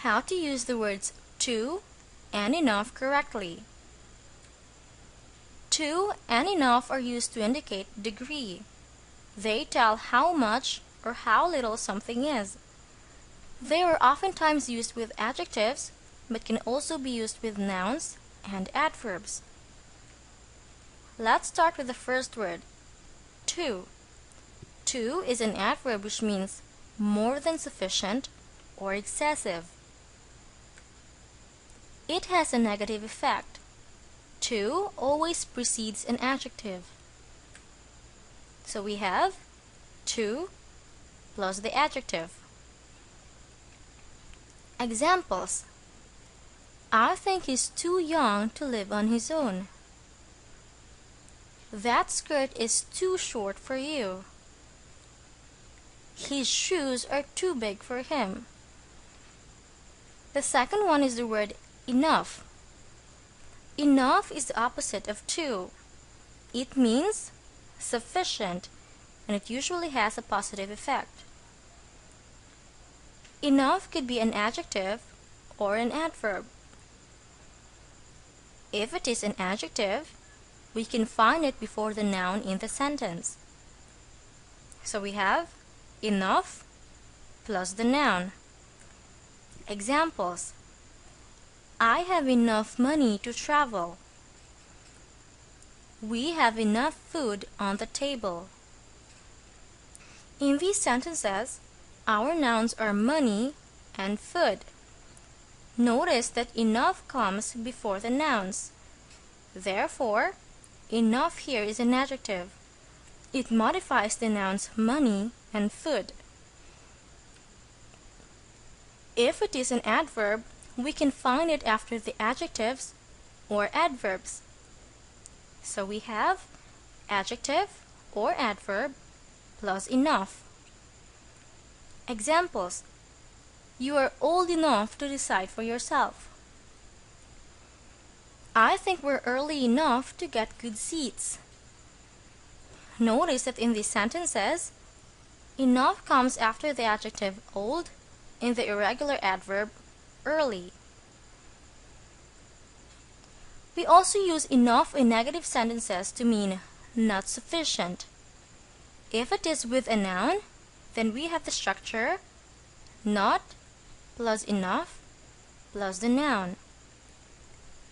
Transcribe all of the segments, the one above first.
How to use the words to and enough correctly. To and enough are used to indicate degree. They tell how much or how little something is. They are oftentimes used with adjectives, but can also be used with nouns and adverbs. Let's start with the first word, to. To is an adverb which means more than sufficient or excessive. It has a negative effect. To always precedes an adjective. So we have to plus the adjective. Examples: I think he's too young to live on his own. That skirt is too short for you. His shoes are too big for him. The second one is the word enough. Enough is the opposite of to. It means sufficient, and it usually has a positive effect. Enough could be an adjective or an adverb. If it is an adjective, we can find it before the noun in the sentence. So we have enough plus the noun. Examples: I have enough money to travel. We have enough food on the table. In these sentences, our nouns are money and food. Notice that enough comes before the nouns. Therefore, enough here is an adjective. It modifies the nouns money and food. If it is an adverb, we can find it after the adjectives or adverbs. So we have adjective or adverb plus enough. Examples: you are old enough to decide for yourself. I think we're early enough to get good seats. Notice that in these sentences, enough comes after the adjective old and the irregular adverb early. We also use enough in negative sentences to mean not sufficient. If it is with a noun, then we have the structure not plus enough plus the noun.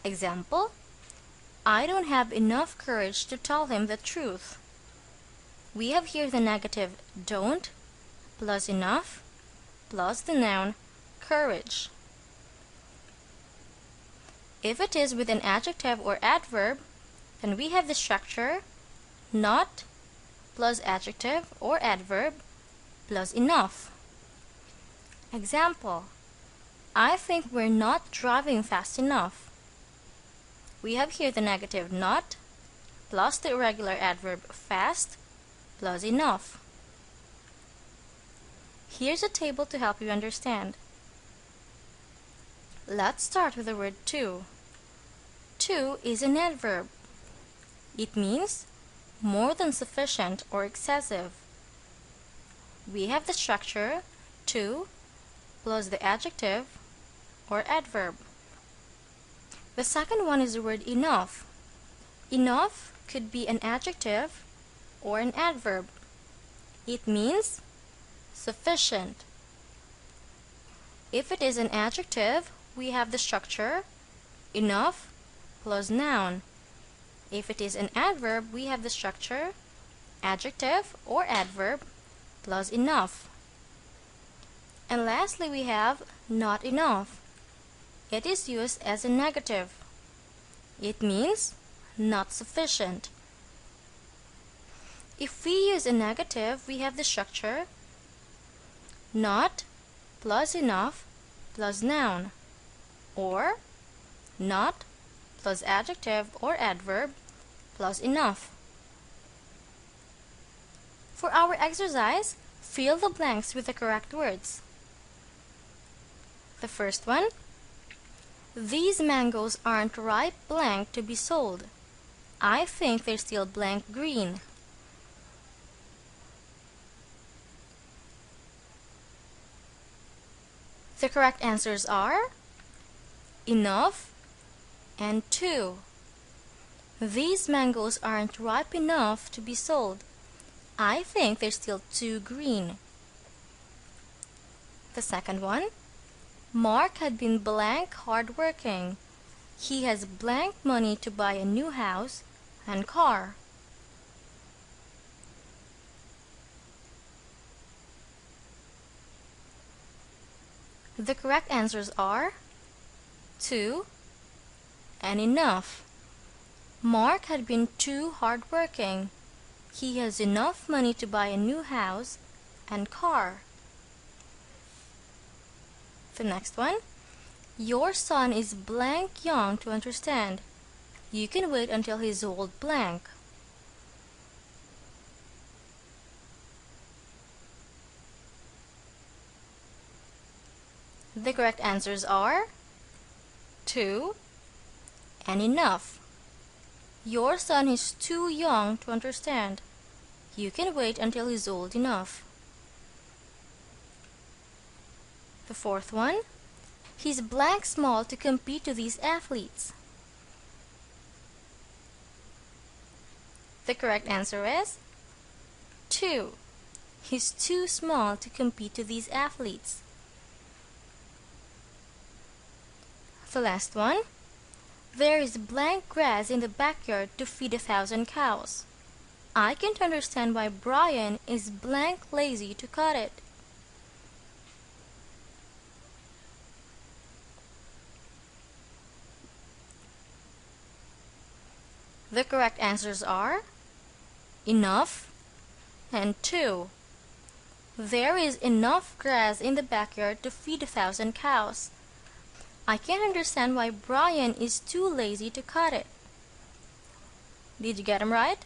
Example: I don't have enough courage to tell him the truth. We have here the negative don't plus enough plus the noun courage. If it is with an adjective or adverb, then we have the structure not plus adjective or adverb plus enough. Example: I think we're not driving fast enough. We have here the negative not plus the irregular adverb fast plus enough. Here's a table to help you understand. Let's start with the word to. To is an adverb. It means more than sufficient or excessive. We have the structure to plus the adjective or adverb. The second one is the word enough. Enough could be an adjective or an adverb. It means sufficient. If it is an adjective, we have the structure enough plus noun. If it is an adverb, we have the structure adjective or adverb plus enough. And lastly, we have not enough. It is used as a negative. It means not sufficient. If we use a negative, we have the structure not plus enough plus noun, or not plus adjective or adverb plus enough. For our exercise, fill the blanks with the correct words. The first one: these mangoes aren't ripe blank to be sold. I think they're still blank green. The correct answers are enough and 2. These mangoes aren't ripe enough to be sold. I think they're still too green. The second one, Mark had been blank hardworking. He has blank money to buy a new house and car. The correct answers are 2 and enough. Mark had been too hardworking. He has enough money to buy a new house and car. The next one, your son is blank young to understand. You can wait until he's old blank. The correct answers are 2 and enough. Your son is too young to understand. You can wait until he's old enough. The fourth one, he's blank small to compete with these athletes. The correct answer is 2. He's too small to compete with these athletes. The last one, there is blank grass in the backyard to feed 1,000 cows. I can't understand why Brian is blank lazy to cut it. The correct answers are enough and 2. There is enough grass in the backyard to feed 1,000 cows. I can't understand why Brian is too lazy to cut it. Did you get them right?